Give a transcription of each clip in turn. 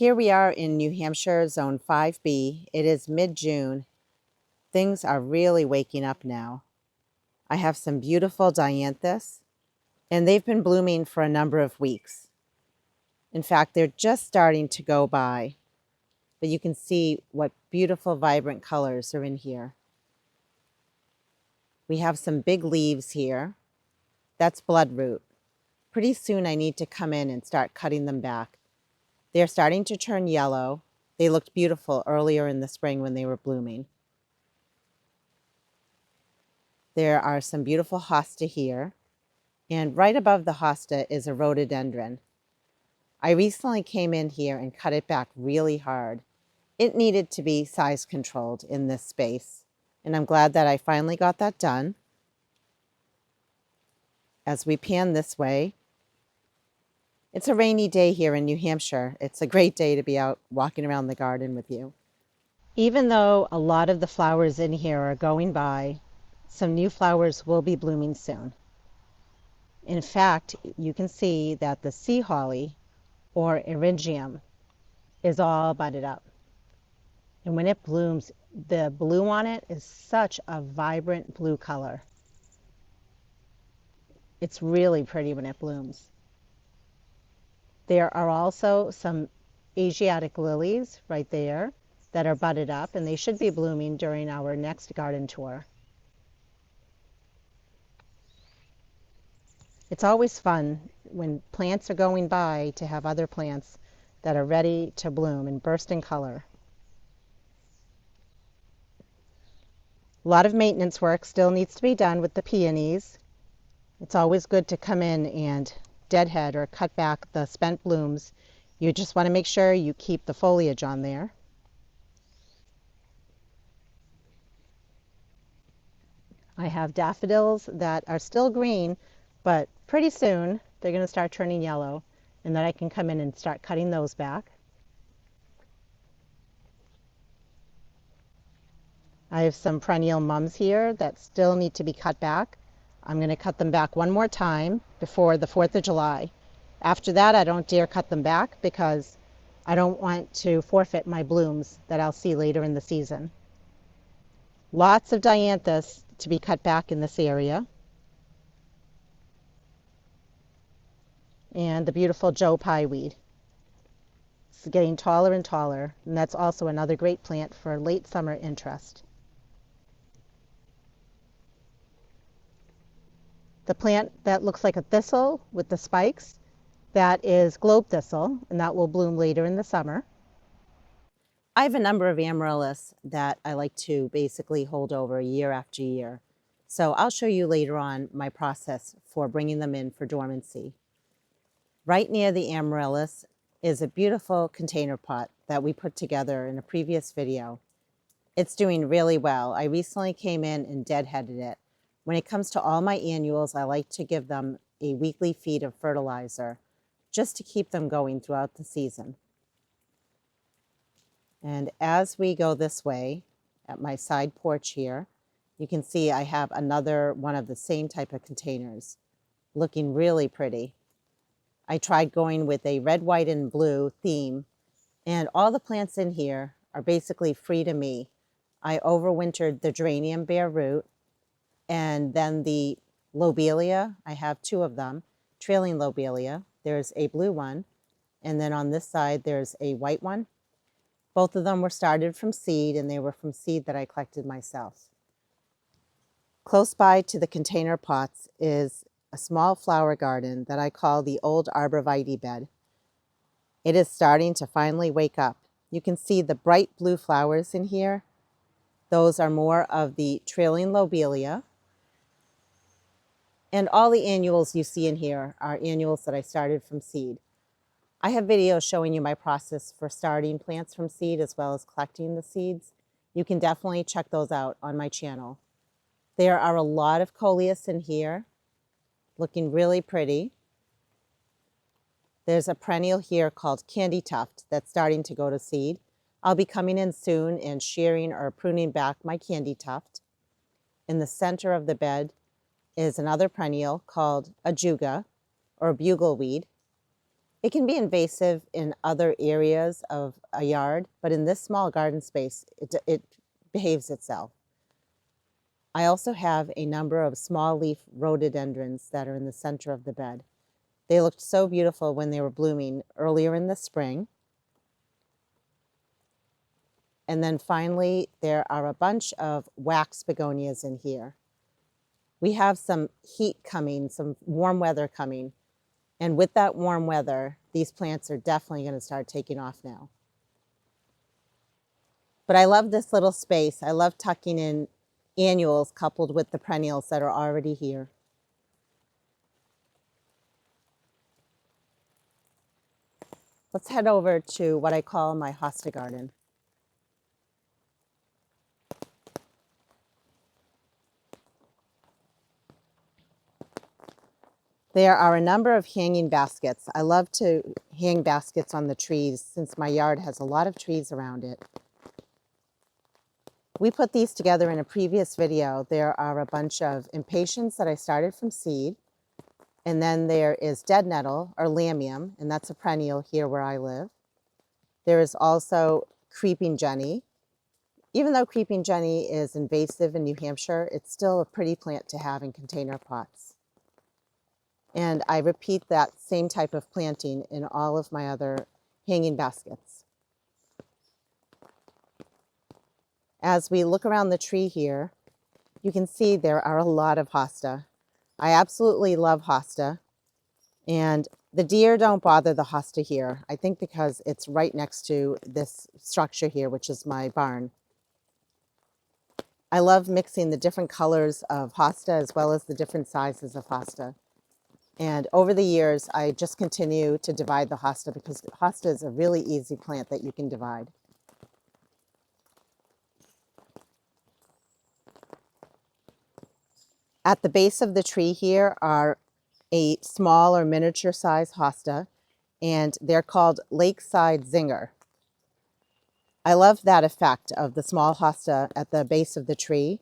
Here we are in New Hampshire, Zone 5B. It is mid-June. Things are really waking up now. I have some beautiful dianthus, and they've been blooming for a number of weeks. In fact, they're just starting to go by, but you can see what beautiful, vibrant colors are in here. We have some big leaves here. That's bloodroot. Pretty soon I need to come in and start cutting them back. They're starting to turn yellow. They looked beautiful earlier in the spring when they were blooming. There are some beautiful hosta here, and right above the hosta is a rhododendron. I recently came in here and cut it back really hard. It needed to be size controlled in this space, and I'm glad that I finally got that done. As we pan this way, it's a rainy day here in New Hampshire. It's a great day to be out walking around the garden with you. Even though a lot of the flowers in here are going by, some new flowers will be blooming soon. In fact, you can see that the sea holly, or eryngium, is all budded up. And when it blooms, the blue on it is such a vibrant blue color. It's really pretty when it blooms. There are also some Asiatic lilies right there that are budded up, and they should be blooming during our next garden tour. It's always fun when plants are going by to have other plants that are ready to bloom and burst in color. A lot of maintenance work still needs to be done with the peonies. It's always good to come in and deadhead or cut back the spent blooms. You just want to make sure you keep the foliage on there. I have daffodils that are still green, but pretty soon they're going to start turning yellow, and then I can come in and start cutting those back. I have some perennial mums here that still need to be cut back. I'm going to cut them back one more time before the 4th of July. After that, I don't dare cut them back because I don't want to forfeit my blooms that I'll see later in the season. Lots of dianthus to be cut back in this area. And the beautiful Joe Pye weed. It's getting taller and taller, and that's also another great plant for late summer interest. The plant that looks like a thistle with the spikes, that is globe thistle, and that will bloom later in the summer. I have a number of amaryllis that I like to basically hold over year after year. So I'll show you later on my process for bringing them in for dormancy. Right near the amaryllis is a beautiful container pot that we put together in a previous video. It's doing really well. I recently came in and deadheaded it. When it comes to all my annuals, I like to give them a weekly feed of fertilizer just to keep them going throughout the season. And as we go this way, at my side porch here, you can see I have another one of the same type of containers, looking really pretty. I tried going with a red, white, and blue theme, and all the plants in here are basically free to me. I overwintered the geranium bare root, and then the lobelia, I have two of them, trailing lobelia. There's a blue one, and then on this side there's a white one. Both of them were started from seed, and they were from seed that I collected myself. Close by to the container pots is a small flower garden that I call the old arborvitae bed. It is starting to finally wake up. You can see the bright blue flowers in here. Those are more of the trailing lobelia. And all the annuals you see in here are annuals that I started from seed. I have videos showing you my process for starting plants from seed as well as collecting the seeds. You can definitely check those out on my channel. There are a lot of coleus in here, looking really pretty. There's a perennial here called candy tuft that's starting to go to seed. I'll be coming in soon and shearing or pruning back my candy tuft. In the center of the bed is another perennial called a juga or bugleweed. It can be invasive in other areas of a yard, but in this small garden space, it behaves itself. I also have a number of small leaf rhododendrons that are in the center of the bed. They looked so beautiful when they were blooming earlier in the spring. And then finally, there are a bunch of wax begonias in here. We have some heat coming, some warm weather coming. And with that warm weather, these plants are definitely going to start taking off now. But I love this little space. I love tucking in annuals coupled with the perennials that are already here. Let's head over to what I call my hosta garden. There are a number of hanging baskets. I love to hang baskets on the trees since my yard has a lot of trees around it. We put these together in a previous video. There are a bunch of impatiens that I started from seed. And then there is dead nettle or lamium, and that's a perennial here where I live. There is also creeping jenny. Even though creeping jenny is invasive in New Hampshire, it's still a pretty plant to have in container pots. And I repeat that same type of planting in all of my other hanging baskets. As we look around the tree here, you can see there are a lot of hosta. I absolutely love hosta. And the deer don't bother the hosta here, I think because it's right next to this structure here, which is my barn. I love mixing the different colors of hosta as well as the different sizes of hosta. And over the years, I just continue to divide the hosta because hosta is a really easy plant that you can divide. At the base of the tree here are a small or miniature size hosta, and they're called lakeside zinger. I love that effect of the small hosta at the base of the tree.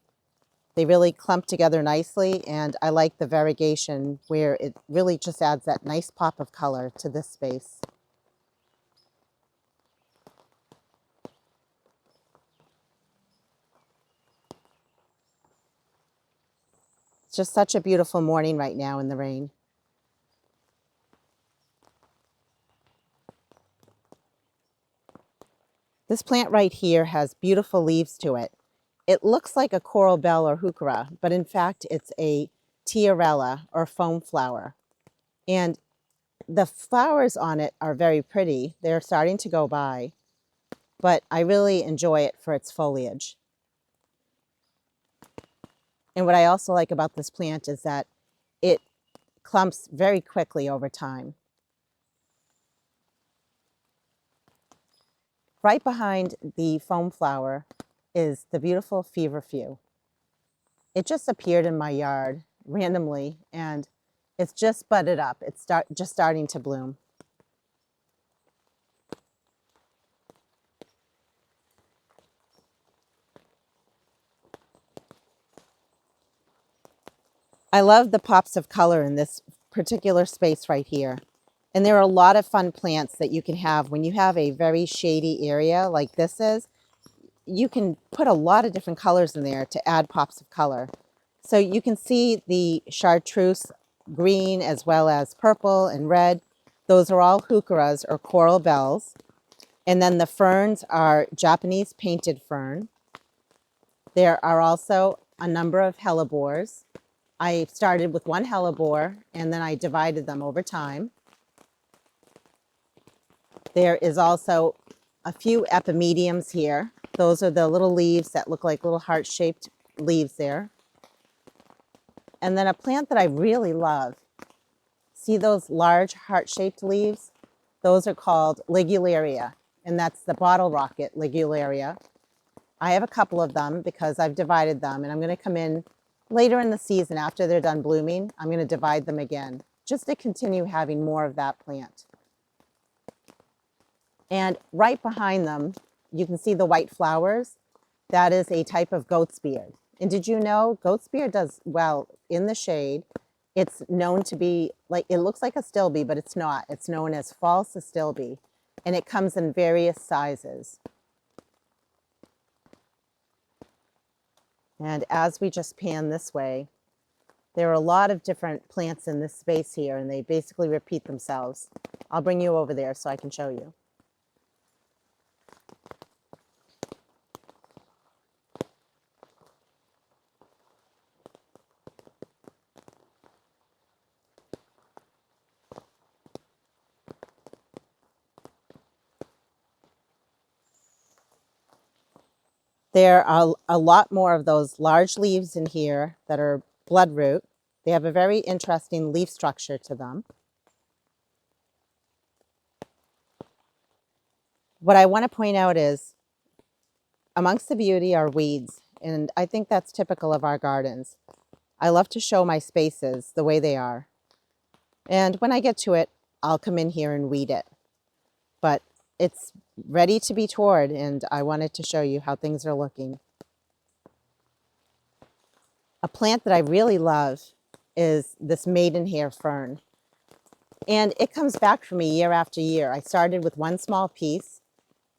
They really clump together nicely, and I like the variegation where it really just adds that nice pop of color to this space. It's just such a beautiful morning right now in the rain. This plant right here has beautiful leaves to it. It looks like a coral bell or heuchera, but in fact it's a tiarella or foam flower. And the flowers on it are very pretty. They're starting to go by, but I really enjoy it for its foliage. And what I also like about this plant is that it clumps very quickly over time. Right behind the foam flower is the beautiful feverfew. It just appeared in my yard randomly, and it's just budded up. It's just starting to bloom. I love the pops of color in this particular space right here. And there are a lot of fun plants that you can have when you have a very shady area like this is. You can put a lot of different colors in there to add pops of color. So you can see the chartreuse green as well as purple and red. Those are all heucheras or coral bells. And then the ferns are Japanese painted fern. There are also a number of hellebores. I started with one hellebore and then I divided them over time. There is also a few epimediums here. Those are the little leaves that look like little heart-shaped leaves there. And then a plant that I really love. See those large heart-shaped leaves? Those are called ligularia, and that's the bottle rocket ligularia. I have a couple of them because I've divided them, and I'm going to come in later in the season after they're done blooming. I'm going to divide them again just to continue having more of that plant. And right behind them, you can see the white flowers. That is a type of goat's beard. And did you know goat's beard does well in the shade? It's known to be like, it looks like astilbe, but it's not. It's known as false astilbe, and it comes in various sizes. And as we just pan this way, there are a lot of different plants in this space here, and they basically repeat themselves. I'll bring you over there so I can show you. There are a lot more of those large leaves in here that are bloodroot. They have a very interesting leaf structure to them. What I want to point out is, amongst the beauty are weeds, and I think that's typical of our gardens. I love to show my spaces the way they are. And when I get to it, I'll come in here and weed it. But it's ready to be toured, and I wanted to show you how things are looking. A plant that I really love is this maidenhair fern. And it comes back for me year after year. I started with one small piece,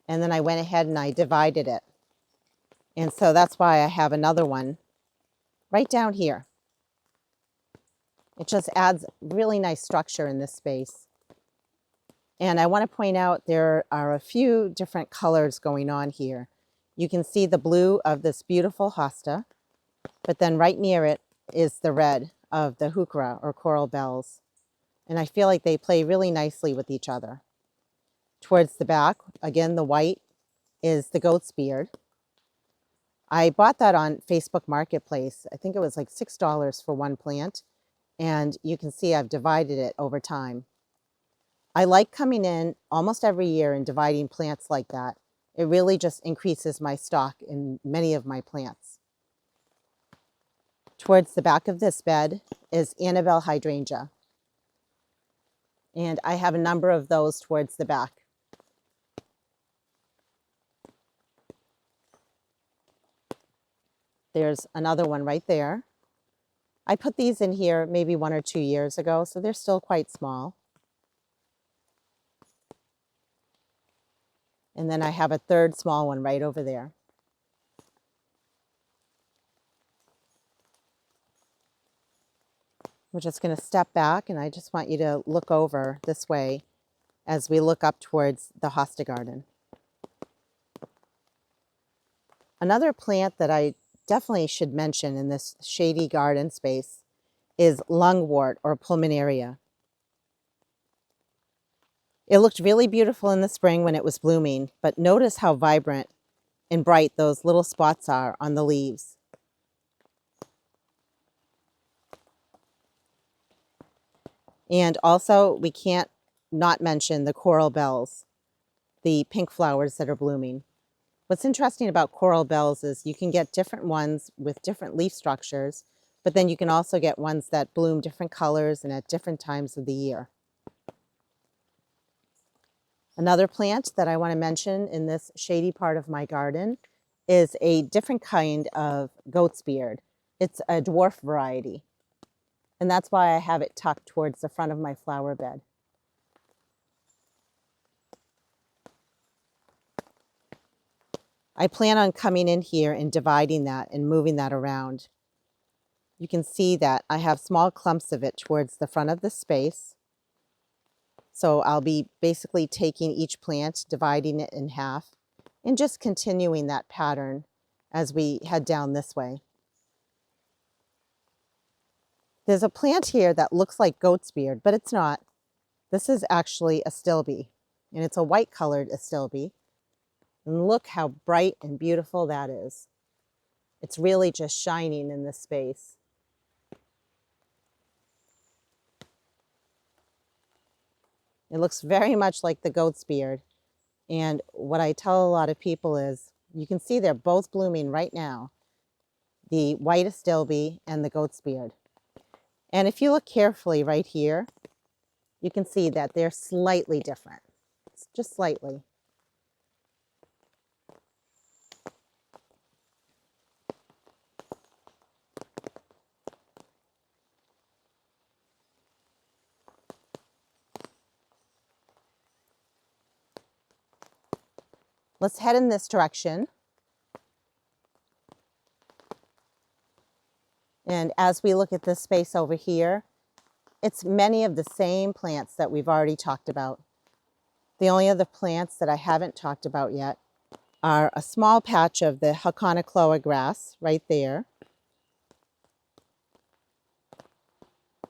and then I went ahead and I divided it. And so that's why I have another one right down here. It just adds really nice structure in this space. And I want to point out there are a few different colors going on here. You can see the blue of this beautiful hosta, but then right near it is the red of the heuchera or coral bells. And I feel like they play really nicely with each other. Towards the back, again, the white is the goat's beard. I bought that on Facebook Marketplace. I think it was like $6 for one plant. And you can see I've divided it over time. I like coming in almost every year and dividing plants like that. It really just increases my stock in many of my plants. Towards the back of this bed is Annabelle hydrangea. And I have a number of those towards the back. There's another one right there. I put these in here maybe 1 or 2 years ago, so they're still quite small. And then I have a third small one right over there. We're just going to step back, and I just want you to look over this way as we look up towards the hosta garden. Another plant that I definitely should mention in this shady garden space is lungwort or pulmonaria. It looked really beautiful in the spring when it was blooming, but notice how vibrant and bright those little spots are on the leaves. And also, we can't not mention the coral bells, the pink flowers that are blooming. What's interesting about coral bells is you can get different ones with different leaf structures, but then you can also get ones that bloom different colors and at different times of the year. Another plant that I want to mention in this shady part of my garden is a different kind of goat's beard. It's a dwarf variety, and that's why I have it tucked towards the front of my flower bed. I plan on coming in here and dividing that and moving that around. You can see that I have small clumps of it towards the front of the space. So I'll be basically taking each plant, dividing it in half, and just continuing that pattern as we head down this way. There's a plant here that looks like goat's beard, but it's not. This is actually astilbe, and it's a white colored astilbe. And look how bright and beautiful that is. It's really just shining in this space. It looks very much like the goat's beard. And what I tell a lot of people is, you can see they're both blooming right now, the white astilbe and the goat's beard. And if you look carefully right here, you can see that they're slightly different, just slightly. Let's head in this direction. And as we look at this space over here, it's many of the same plants that we've already talked about. The only other plants that I haven't talked about yet are a small patch of the heuchera grass right there.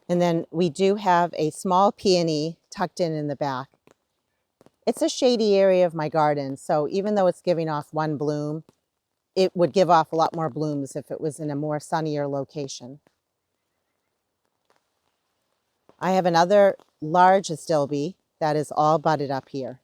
And then we do have a small peony tucked in the back. It's a shady area of my garden, so even though it's giving off one bloom, it would give off a lot more blooms if it was in a more sunnier location. I have another large astilbe that is all budded up here.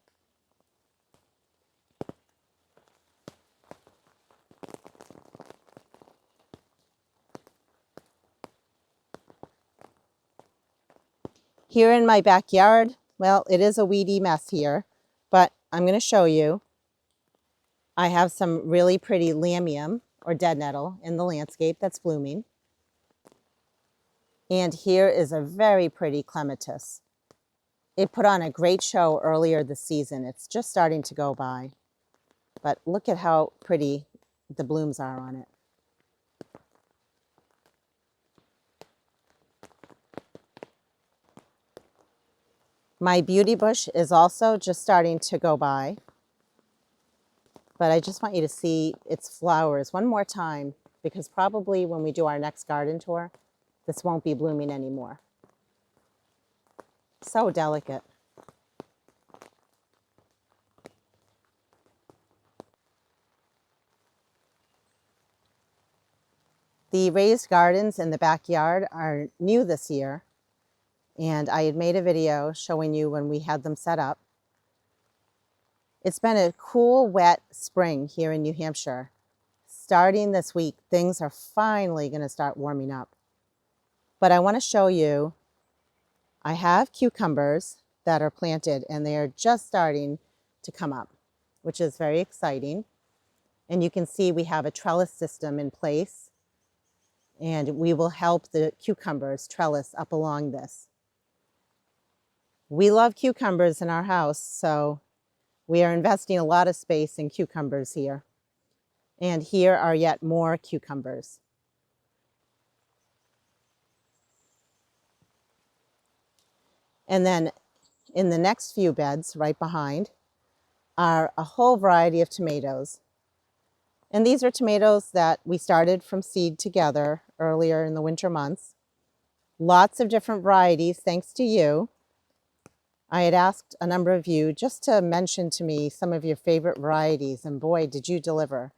Here in my backyard, well, it is a weedy mess here, but I'm going to show you. I have some really pretty lamium, or dead nettle, in the landscape that's blooming. And here is a very pretty clematis. It put on a great show earlier this season. It's just starting to go by. But look at how pretty the blooms are on it. My beauty bush is also just starting to go by. But I just want you to see its flowers one more time, because probably when we do our next garden tour, this won't be blooming anymore. So delicate. The raised gardens in the backyard are new this year, and I had made a video showing you when we had them set up. It's been a cool, wet spring here in New Hampshire. Starting this week, things are finally going to start warming up. But I want to show you, I have cucumbers that are planted and they are just starting to come up, which is very exciting. And you can see we have a trellis system in place, and we will help the cucumbers trellis up along this. We love cucumbers in our house, so we are investing a lot of space in cucumbers here. And here are yet more cucumbers. And then in the next few beds right behind are a whole variety of tomatoes. And these are tomatoes that we started from seed together earlier in the winter months. Lots of different varieties, thanks to you. I had asked a number of you just to mention to me some of your favorite varieties, and boy, did you deliver.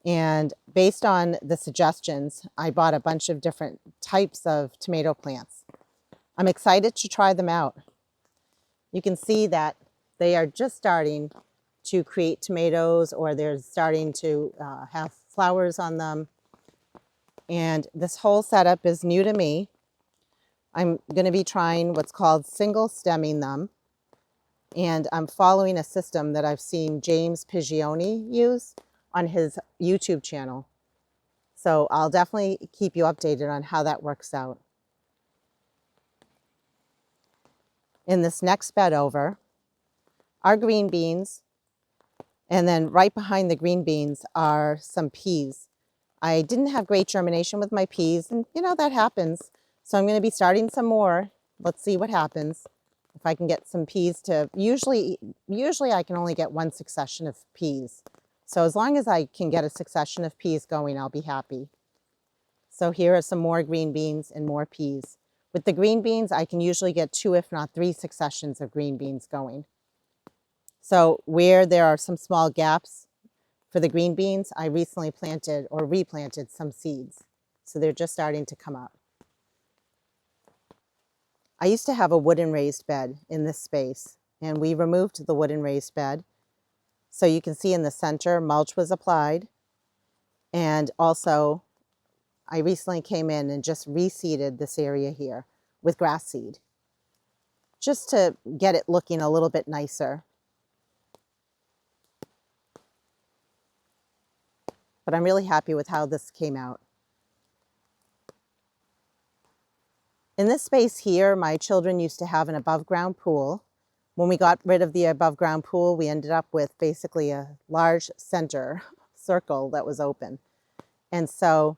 And based on the suggestions, I bought a bunch of different types of tomato plants. I'm excited to try them out. You can see that they are just starting to create tomatoes, or they're starting to have flowers on them. And this whole setup is new to me. I'm going to be trying what's called single stemming them. And I'm following a system that I've seen James Pigioni use on his YouTube channel. So I'll definitely keep you updated on how that works out. In this next bed over are green beans. And then right behind the green beans are some peas. I didn't have great germination with my peas, and you know, that happens. So I'm going to be starting some more. Let's see what happens. If I can get some peas to, usually I can only get one succession of peas. So as long as I can get a succession of peas going, I'll be happy. So here are some more green beans and more peas. With the green beans, I can usually get 2, if not 3 successions of green beans going. So where there are some small gaps for the green beans, I recently planted or replanted some seeds. So they're just starting to come up. I used to have a wooden raised bed in this space, and we removed the wooden raised bed. So you can see in the center, mulch was applied. And also, I recently came in and just reseeded this area here with grass seed, just to get it looking a little bit nicer. But I'm really happy with how this came out. In this space here, my children used to have an above ground pool. When we got rid of the above ground pool, we ended up with basically a large center circle that was open. And so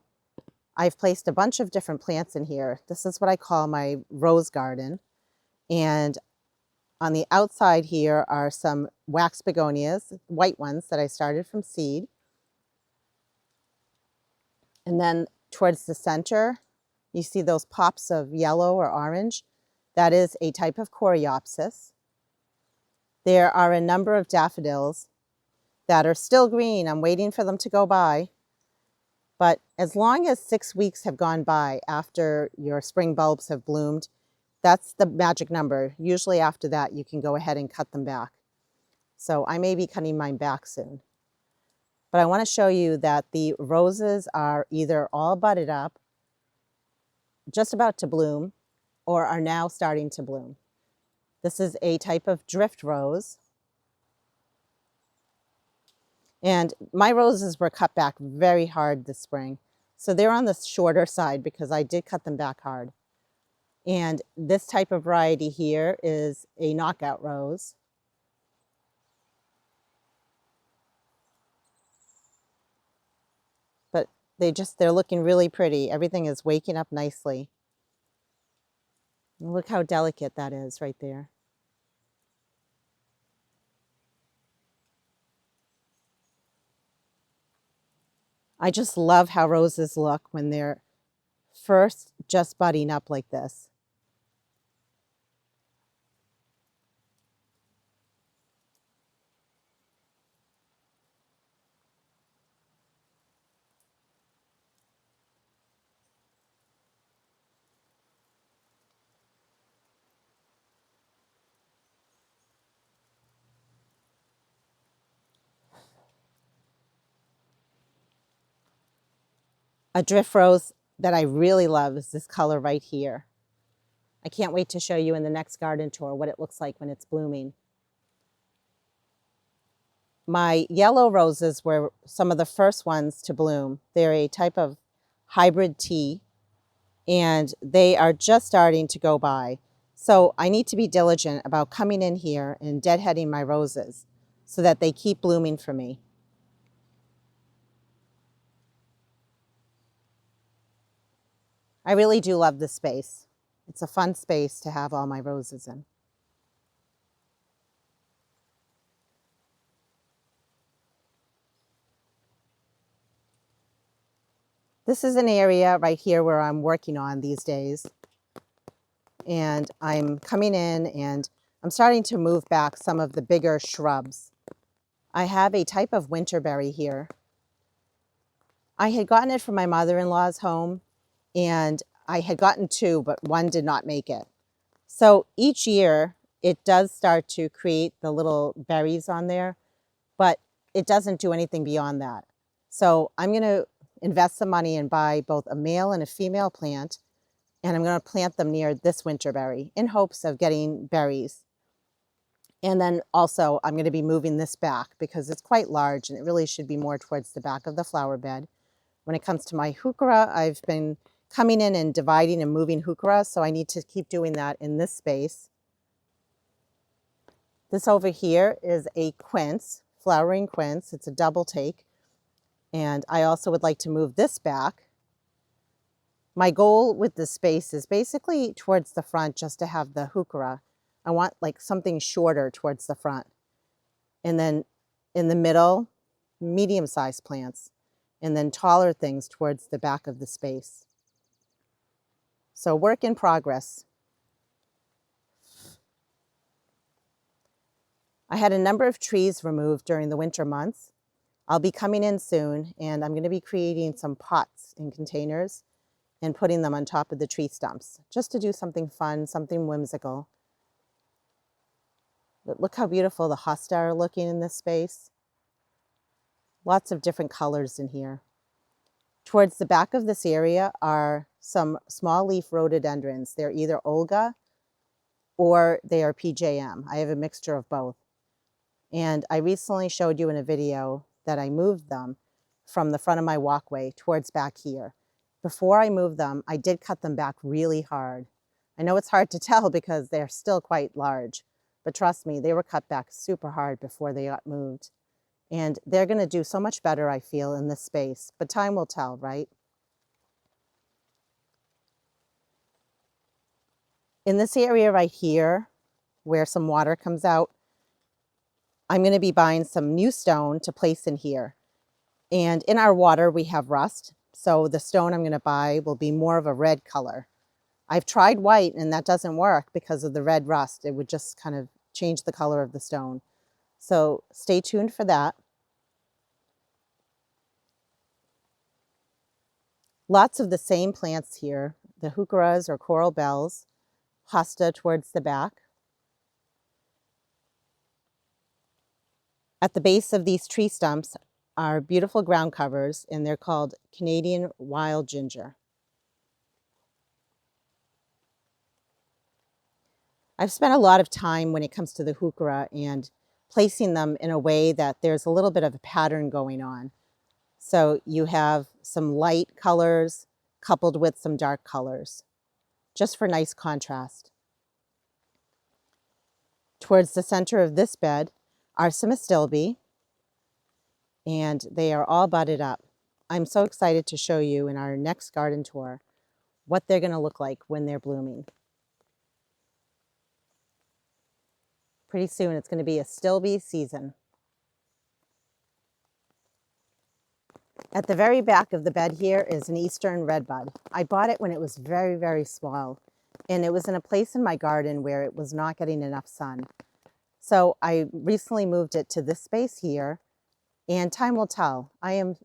I've placed a bunch of different plants in here. This is what I call my rose garden. And on the outside here are some wax begonias, white ones that I started from seed. And then towards the center, you see those pops of yellow or orange. That is a type of coreopsis. There are a number of daffodils that are still green. I'm waiting for them to go by. But as long as 6 weeks have gone by after your spring bulbs have bloomed, that's the magic number. Usually after that, you can go ahead and cut them back. So I may be cutting mine back soon. But I want to show you that the roses are either all budded up, just about to bloom, or are now starting to bloom. This is a type of drift rose. And my roses were cut back very hard this spring. So they're on the shorter side because I did cut them back hard. And this type of variety here is a knockout rose. But they're looking really pretty. Everything is waking up nicely. Look how delicate that is right there. I just love how roses look when they're first just budding up like this. A drift rose that I really love is this color right here. I can't wait to show you in the next garden tour what it looks like when it's blooming. My yellow roses were some of the first ones to bloom. They're a type of hybrid tea, and they are just starting to go by. So I need to be diligent about coming in here and deadheading my roses so that they keep blooming for me. I really do love this space. It's a fun space to have all my roses in. This is an area right here where I'm working on these days. And I'm coming in and I'm starting to move back some of the bigger shrubs. I have a type of winterberry here. I had gotten it from my mother-in-law's home, and I had gotten two, but one did not make it. So each year it does start to create the little berries on there, but it doesn't do anything beyond that. So I'm going to invest some money and buy both a male and a female plant, and I'm going to plant them near this winterberry in hopes of getting berries. And then also I'm going to be moving this back because it's quite large and it really should be more towards the back of the flower bed. When it comes to my heuchera, I've been coming in and dividing and moving heuchera, so I need to keep doing that in this space. This over here is a quince, flowering quince. It's a double take. And I also would like to move this back. My goal with this space is basically towards the front, just to have the heuchera. I want like something shorter towards the front. And then in the middle, medium-sized plants. And then taller things towards the back of the space. So work in progress. I had a number of trees removed during the winter months. I'll be coming in soon, and I'm going to be creating some pots in containers and putting them on top of the tree stumps, just to do something fun, something whimsical. But look how beautiful the hosta are looking in this space. Lots of different colors in here. Towards the back of this area are some small leaf rhododendrons. They're either Olga or they are PJM. I have a mixture of both. And I recently showed you in a video that I moved them from the front of my walkway towards back here. Before I moved them, I did cut them back really hard. I know it's hard to tell because they're still quite large, but trust me, they were cut back super hard before they got moved. And they're going to do so much better, I feel, in this space, but time will tell, right? In this area right here, where some water comes out, I'm going to be buying some new stone to place in here. And in our water, we have rust. So the stone I'm going to buy will be more of a red color. I've tried white and that doesn't work because of the red rust. It would just kind of change the color of the stone. So stay tuned for that. Lots of the same plants here, the heucheras or coral bells, hosta towards the back. At the base of these tree stumps are beautiful ground covers, and they're called Canadian wild ginger. I've spent a lot of time when it comes to the heuchera and placing them in a way that there's a little bit of a pattern going on. So you have some light colors coupled with some dark colors, just for nice contrast. Towards the center of this bed are some astilbe, and they are all budded up. I'm so excited to show you in our next garden tour what they're going to look like when they're blooming. Pretty soon it's going to be astilbe season. At the very back of the bed here is an eastern redbud. I bought it when it was very, very small, and it was in a place in my garden where it was not getting enough sun. So I recently moved it to this space here, and time will tell. I am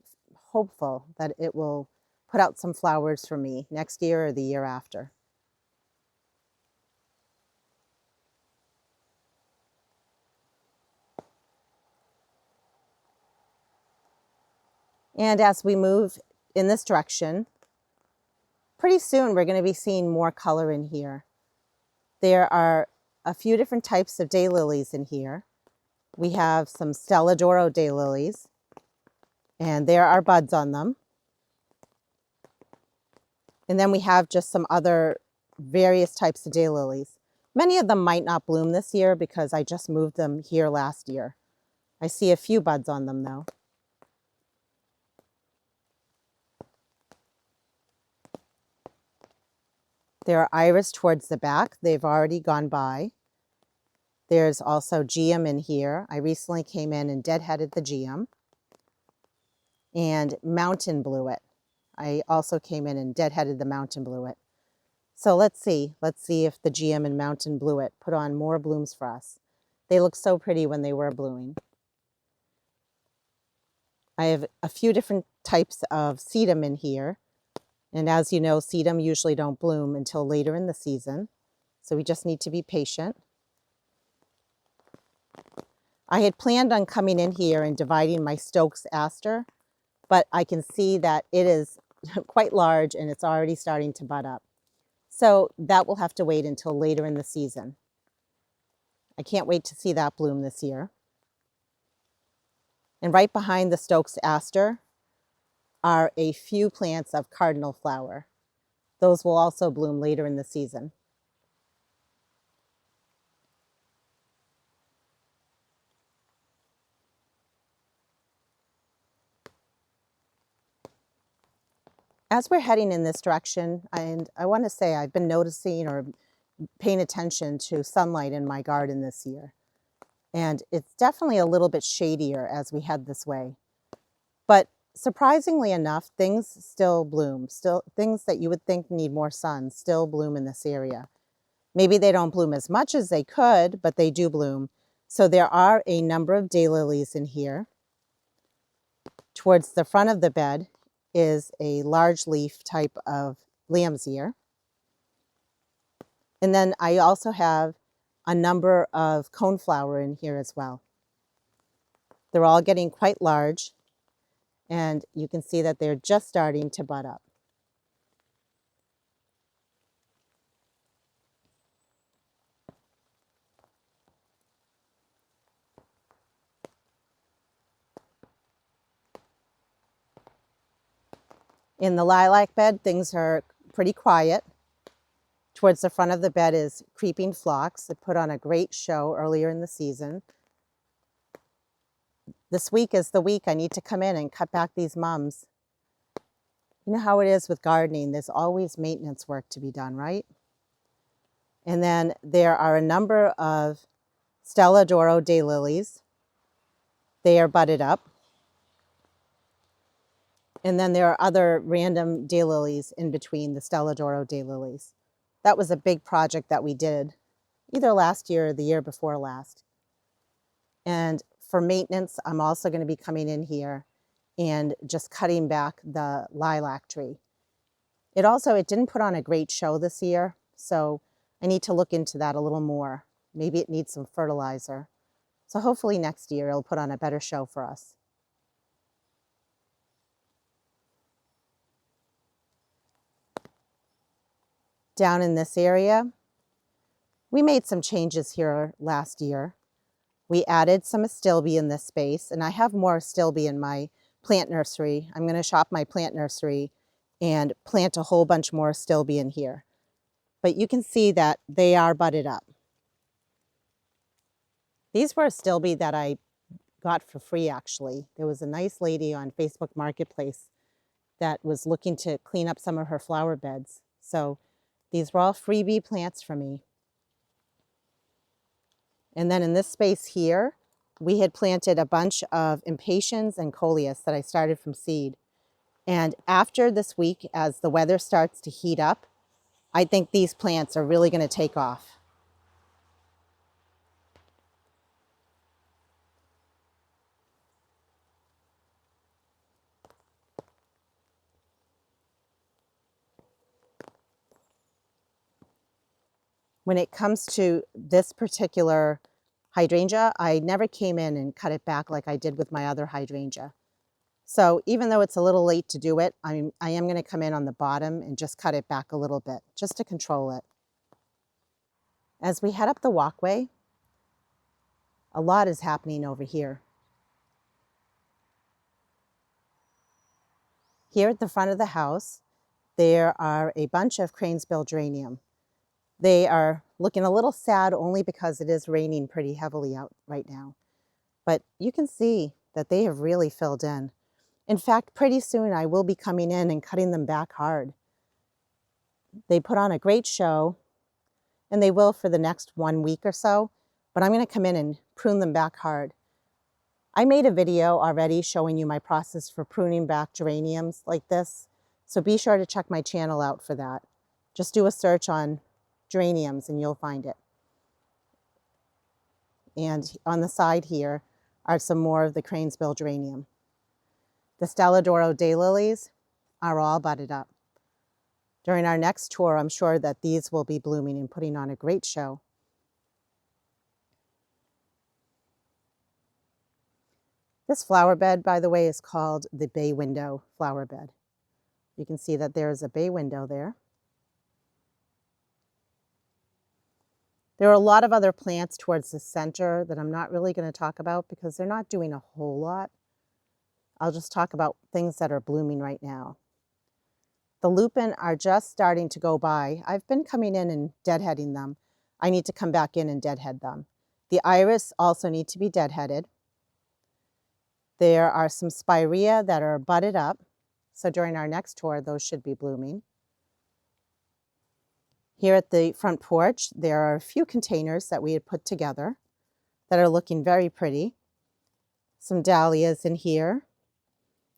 hopeful that it will put out some flowers for me next year or the year after. And as we move in this direction, pretty soon we're going to be seeing more color in here. There are a few different types of daylilies in here. We have some Stella d'Oro daylilies, and there are buds on them. And then we have just some other various types of daylilies. Many of them might not bloom this year because I just moved them here last year. I see a few buds on them though. There are iris towards the back. They've already gone by. There's also geum in here. I recently came in and deadheaded the geum. And mountain bluet. I also came in and deadheaded the mountain bluet. So let's see if the geum and mountain bluet put on more blooms for us. They look so pretty when they were blooming. I have a few different types of sedum in here. And as you know, sedum usually don't bloom until later in the season. So we just need to be patient. I had planned on coming in here and dividing my Stokes aster, but I can see that it is quite large and it's already starting to bud up. So that will have to wait until later in the season. I can't wait to see that bloom this year. And right behind the Stokes aster are a few plants of cardinal flower. Those will also bloom later in the season. As we're heading in this direction, and I want to say I've been noticing or paying attention to sunlight in my garden this year. And it's definitely a little bit shadier as we head this way. But surprisingly enough, things still bloom. Still, things that you would think need more sun still bloom in this area. Maybe they don't bloom as much as they could, but they do bloom. So there are a number of daylilies in here. Towards the front of the bed is a large leaf type of lamb's ear. And then I also have a number of coneflower in here as well. They're all getting quite large, and you can see that they're just starting to bud up. In the lilac bed, things are pretty quiet. Towards the front of the bed is creeping phlox that put on a great show earlier in the season. This week is the week I need to come in and cut back these mums. You know how it is with gardening, there's always maintenance work to be done, right? And then there are a number of Stella d'Oro daylilies. They are budded up. And then there are other random daylilies in between the Stella d'Oro daylilies. That was a big project that we did either last year or the year before last. And for maintenance, I'm also going to be coming in here and just cutting back the lilac tree. It didn't put on a great show this year, so I need to look into that a little more. Maybe it needs some fertilizer. So hopefully next year it'll put on a better show for us. Down in this area, we made some changes here last year. We added some astilbe in this space, and I have more astilbe in my plant nursery. I'm going to shop my plant nursery and plant a whole bunch more astilbe in here. But you can see that they are budded up. These were astilbe that I got for free, actually. There was a nice lady on Facebook Marketplace that was looking to clean up some of her flower beds. So these were all freebie plants for me. And then in this space here, we had planted a bunch of impatiens and coleus that I started from seed. And after this week, as the weather starts to heat up, I think these plants are really going to take off. When it comes to this particular hydrangea, I never came in and cut it back like I did with my other hydrangea. So even though it's a little late to do it, I am going to come in on the bottom and just cut it back a little bit, just to control it. As we head up the walkway, a lot is happening over here. Here at the front of the house, there are a bunch of cranesbill geranium. They are looking a little sad only because it is raining pretty heavily out right now. But you can see that they have really filled in. In fact, pretty soon I will be coming in and cutting them back hard. They put on a great show, and they will for the next 1 week or so, but I'm going to come in and prune them back hard. I made a video already showing you my process for pruning back geraniums like this, so be sure to check my channel out for that. Just do a search on geraniums and you'll find it. And on the side here are some more of the cranesbill geranium. The Stella d'Oro daylilies are all budded up. During our next tour, I'm sure that these will be blooming and putting on a great show. This flower bed, by the way, is called the bay window flower bed. You can see that there is a bay window there. There are a lot of other plants towards the center that I'm not really going to talk about because they're not doing a whole lot. I'll just talk about things that are blooming right now. The lupine are just starting to go by. I've been coming in and deadheading them. I need to come back in and deadhead them. The iris also need to be deadheaded. There are some spirea that are budded up. So during our next tour, those should be blooming. Here at the front porch, there are a few containers that we had put together that are looking very pretty. Some dahlias in here.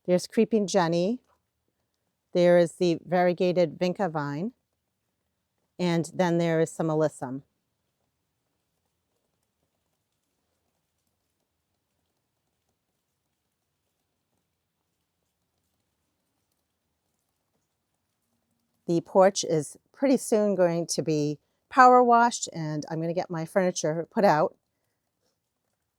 There's creeping jenny. There is the variegated vinca vine. And then there is some alyssum. The porch is pretty soon going to be power washed, and I'm going to get my furniture put out.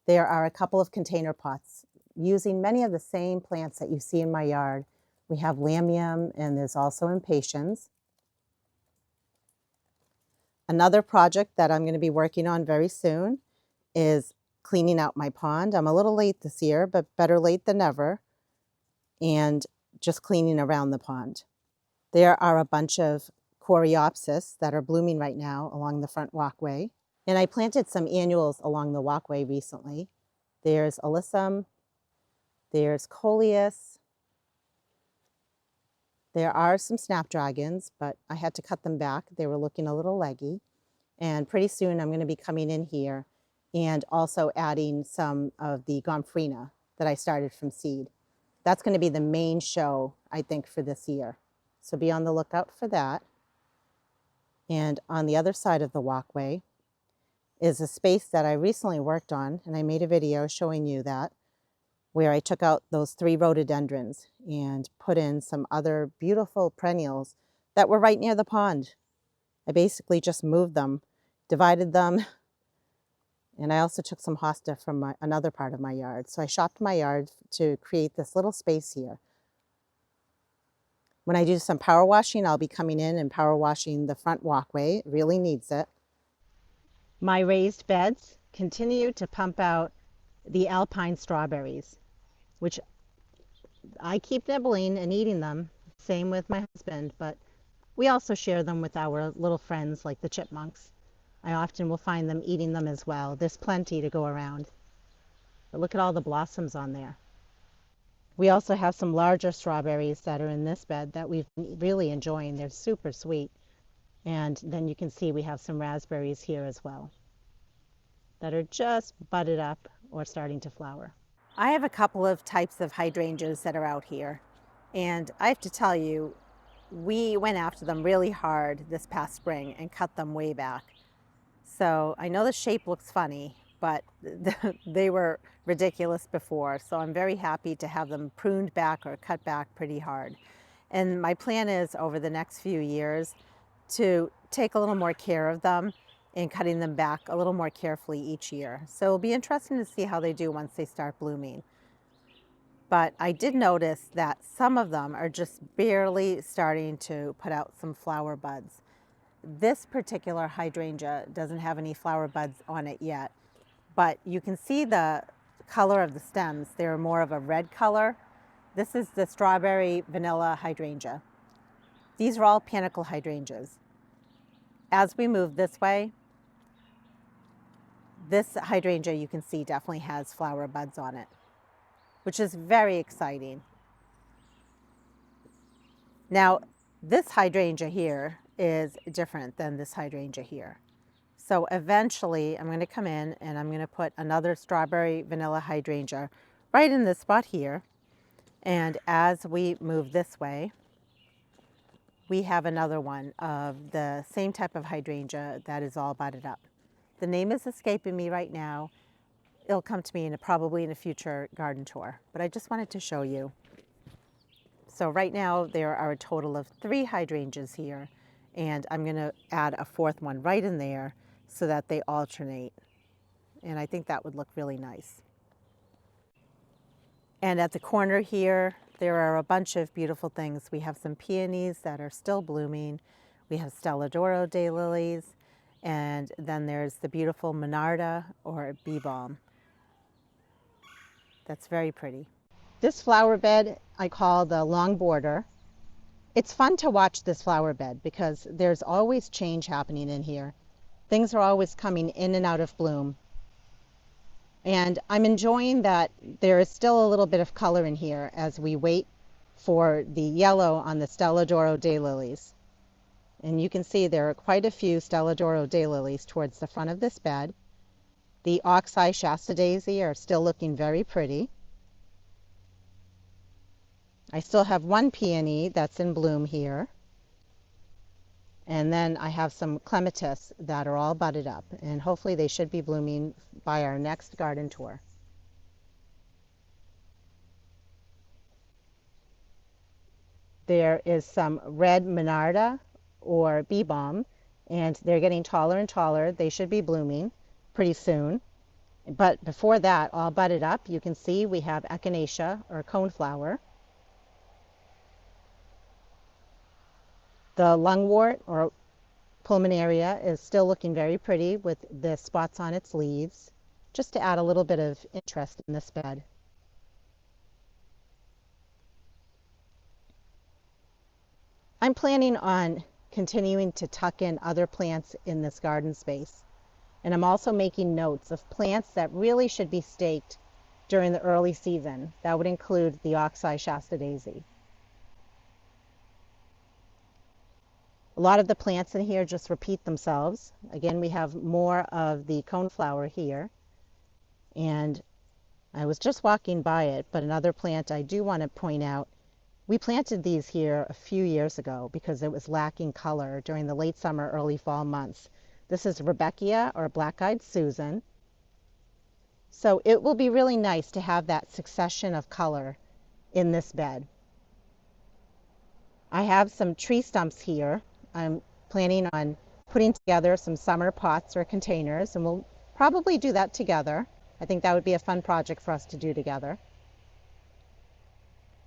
There are a couple of container pots using many of the same plants that you see in my yard. We have lamium, and there's also impatiens. Another project that I'm going to be working on very soon is cleaning out my pond. I'm a little late this year, but better late than never, and just cleaning around the pond. There are a bunch of coreopsis that are blooming right now along the front walkway. And I planted some annuals along the walkway recently. There's alyssum, there's coleus. There are some snapdragons, but I had to cut them back. They were looking a little leggy. And pretty soon I'm going to be coming in here and also adding some of the gomphrena that I started from seed. That's going to be the main show, I think, for this year. So be on the lookout for that. And on the other side of the walkway is a space that I recently worked on, and I made a video showing you that, where I took out those 3 rhododendrons and put in some other beautiful perennials that were right near the pond. I basically just moved them, divided them, and I also took some hosta from another part of my yard. So I shopped my yard to create this little space here. When I do some power washing, I'll be coming in and power washing the front walkway. It really needs it. My raised beds continue to pump out the alpine strawberries, which I keep nibbling and eating them. Same with my husband, but we also share them with our little friends like the chipmunks. I often will find them eating them as well. There's plenty to go around. But look at all the blossoms on there. We also have some larger strawberries that are in this bed that we've been really enjoying. They're super sweet. And then you can see we have some raspberries here as well that are just budded up or starting to flower. I have a couple of types of hydrangeas that are out here. And I have to tell you, we went after them really hard this past spring and cut them way back. So I know the shape looks funny, but they were ridiculous before. So I'm very happy to have them pruned back or cut back pretty hard. And my plan is over the next few years to take a little more care of them and cutting them back a little more carefully each year. So it'll be interesting to see how they do once they start blooming. But I did notice that some of them are just barely starting to put out some flower buds. This particular hydrangea doesn't have any flower buds on it yet, but you can see the color of the stems. They're more of a red color. This is the strawberry vanilla hydrangea. These are all panicle hydrangeas. As we move this way, this hydrangea you can see definitely has flower buds on it, which is very exciting. Now, this hydrangea here is different than this hydrangea here. So eventually I'm going to come in and I'm going to put another strawberry vanilla hydrangea right in this spot here. And as we move this way, we have another one of the same type of hydrangea that is all budded up. The name is escaping me right now. It'll come to me probably in a future garden tour, but I just wanted to show you. So right now there are a total of 3 hydrangeas here, and I'm going to add a 4th one right in there so that they alternate. And I think that would look really nice. And at the corner here, there are a bunch of beautiful things. We have some peonies that are still blooming. We have Stelladoro daylilies, and then there's the beautiful monarda or bee balm. That's very pretty. This flower bed I call the long border. It's fun to watch this flower bed because there's always change happening in here. Things are always coming in and out of bloom. And I'm enjoying that there is still a little bit of color in here as we wait for the yellow on the Stelladoro daylilies. And you can see there are quite a few Stelladoro daylilies towards the front of this bed. The oxeye shasta daisy are still looking very pretty. I still have one peony that's in bloom here. And then I have some clematis that are all budded up, and hopefully they should be blooming by our next garden tour. There is some red monarda or bee balm, and they're getting taller and taller. They should be blooming pretty soon. But before that, all budded up, you can see we have echinacea or coneflower. The lungwort or pulmonaria is still looking very pretty with the spots on its leaves, just to add a little bit of interest in this bed. I'm planning on continuing to tuck in other plants in this garden space. And I'm also making notes of plants that really should be staked during the early season. That would include the oxeye shasta daisy. A lot of the plants in here just repeat themselves. Again, we have more of the coneflower here. And I was just walking by it, but another plant I do want to point out, we planted these here a few years ago because it was lacking color during the late summer, early fall months. This is Rebecca or black-eyed Susan. So it will be really nice to have that succession of color in this bed. I have some tree stumps here. I'm planning on putting together some summer pots or containers, and we'll probably do that together. I think that would be a fun project for us to do together.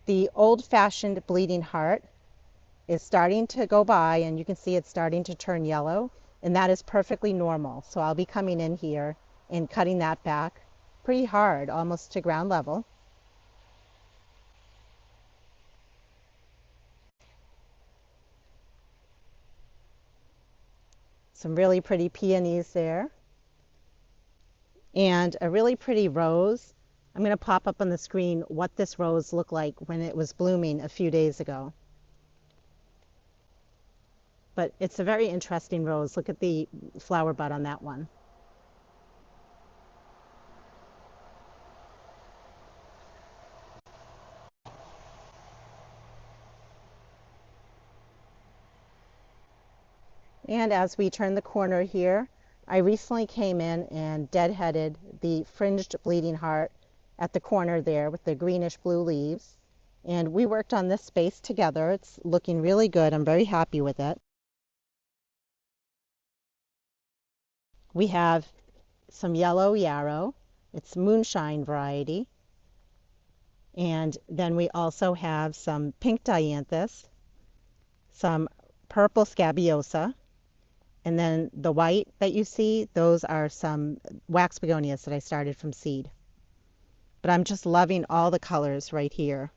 The old-fashioned bleeding heart is starting to go by, and you can see it's starting to turn yellow, and that is perfectly normal. So I'll be coming in here and cutting that back pretty hard, almost to ground level. Some really pretty peonies there. And a really pretty rose. I'm going to pop up on the screen what this rose looked like when it was blooming a few days ago. But it's a very interesting rose. Look at the flower bud on that one. And as we turn the corner here, I recently came in and deadheaded the fringed bleeding heart at the corner there with the greenish blue leaves. And we worked on this space together. It's looking really good. I'm very happy with it. We have some yellow yarrow. It's moonshine variety. And then we also have some pink dianthus, some purple scabiosa, and then the white that you see, those are some wax begonias that I started from seed. But I'm just loving all the colors right here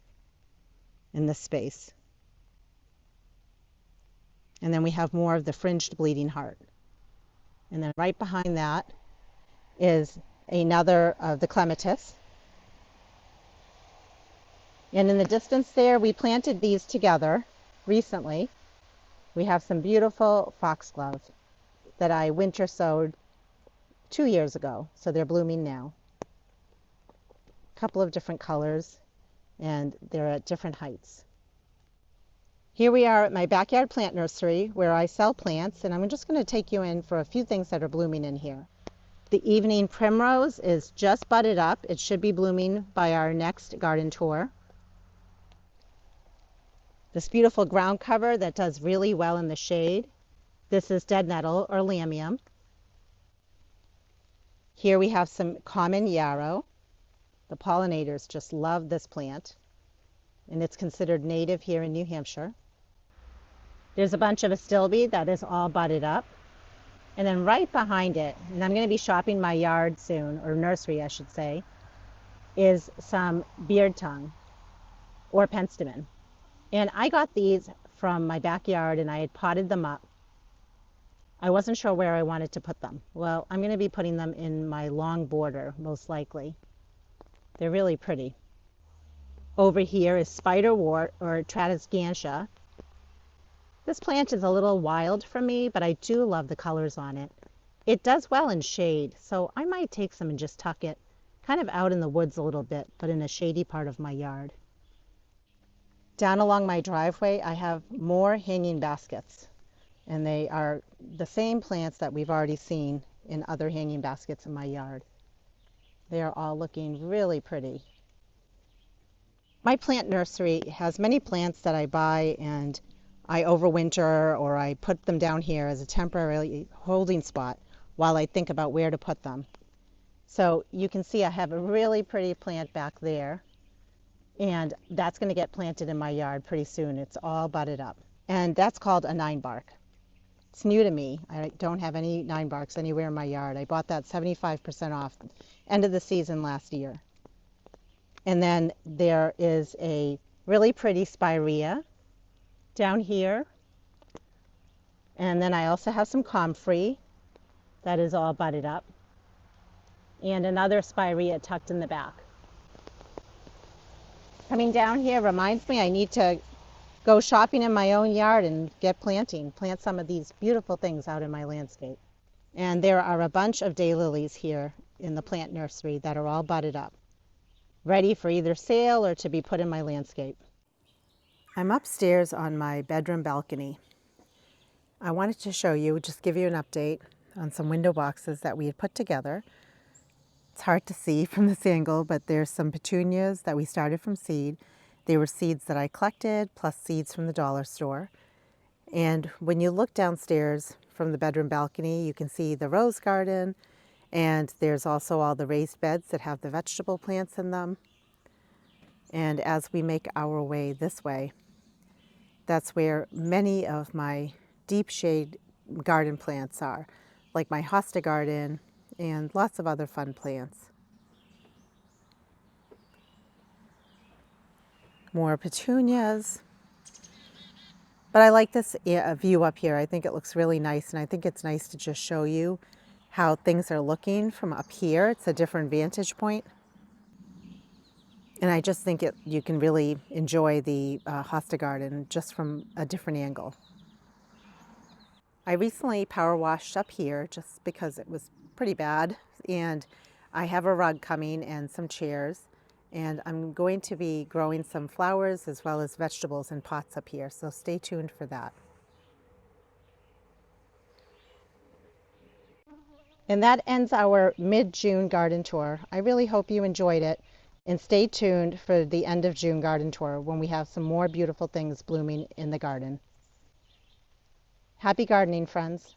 in this space. And then we have more of the fringed bleeding heart. And then right behind that is another of the clematis. And in the distance there, we planted these together recently. We have some beautiful foxglove that I winter sowed 2 years ago, so they're blooming now. A couple of different colors, and they're at different heights. Here we are at my backyard plant nursery where I sell plants, and I'm just going to take you in for a few things that are blooming in here. The evening primrose is just budded up. It should be blooming by our next garden tour. This beautiful ground cover that does really well in the shade. This is dead nettle or lamium. Here we have some common yarrow. The pollinators just love this plant, and it's considered native here in New Hampshire. There's a bunch of astilbe that is all budded up. And then right behind it, and I'm going to be shopping my yard soon, or nursery I should say, is some beard tongue or penstemon. And I got these from my backyard and I had potted them up. I wasn't sure where I wanted to put them. Well, I'm going to be putting them in my long border, most likely. They're really pretty. Over here is spiderwort or tradescantia. This plant is a little wild for me, but I do love the colors on it. It does well in shade, so I might take some and just tuck it kind of out in the woods a little bit, but in a shady part of my yard. Down along my driveway, I have more hanging baskets, and they are the same plants that we've already seen in other hanging baskets in my yard. They are all looking really pretty. My plant nursery has many plants that I buy and I overwinter, or I put them down here as a temporary holding spot while I think about where to put them. So you can see I have a really pretty plant back there, and that's going to get planted in my yard pretty soon. It's all budded up, and that's called a 9-bark. It's new to me. I don't have any 9-barks anywhere in my yard. I bought that 75% off end of the season last year. And then there is a really pretty spirea down here. And then I also have some comfrey that is all budded up, and another spirea tucked in the back. Coming down here reminds me I need to go shopping in my own yard and plant some of these beautiful things out in my landscape. And there are a bunch of daylilies here in the plant nursery that are all budded up, ready for either sale or to be put in my landscape. I'm upstairs on my bedroom balcony. I wanted to show you, just give you an update on some window boxes that we had put together. It's hard to see from this angle, but there's some petunias that we started from seed. They were seeds that I collected, plus seeds from the dollar store. And when you look downstairs from the bedroom balcony, you can see the rose garden, and there's also all the raised beds that have the vegetable plants in them. And as we make our way this way, that's where many of my deep shade garden plants are, like my hosta garden and lots of other fun plants. More petunias. But I like this view up here. I think it looks really nice, and I think it's nice to just show you how things are looking from up here. It's a different vantage point. And I just think you can really enjoy the hosta garden just from a different angle. I recently power washed up here just because it was pretty bad, and I have a rug coming and some chairs, and I'm going to be growing some flowers as well as vegetables in pots up here, so stay tuned for that. And that ends our mid-June garden tour. I really hope you enjoyed it, and stay tuned for the end of June garden tour when we have some more beautiful things blooming in the garden. Happy gardening, friends.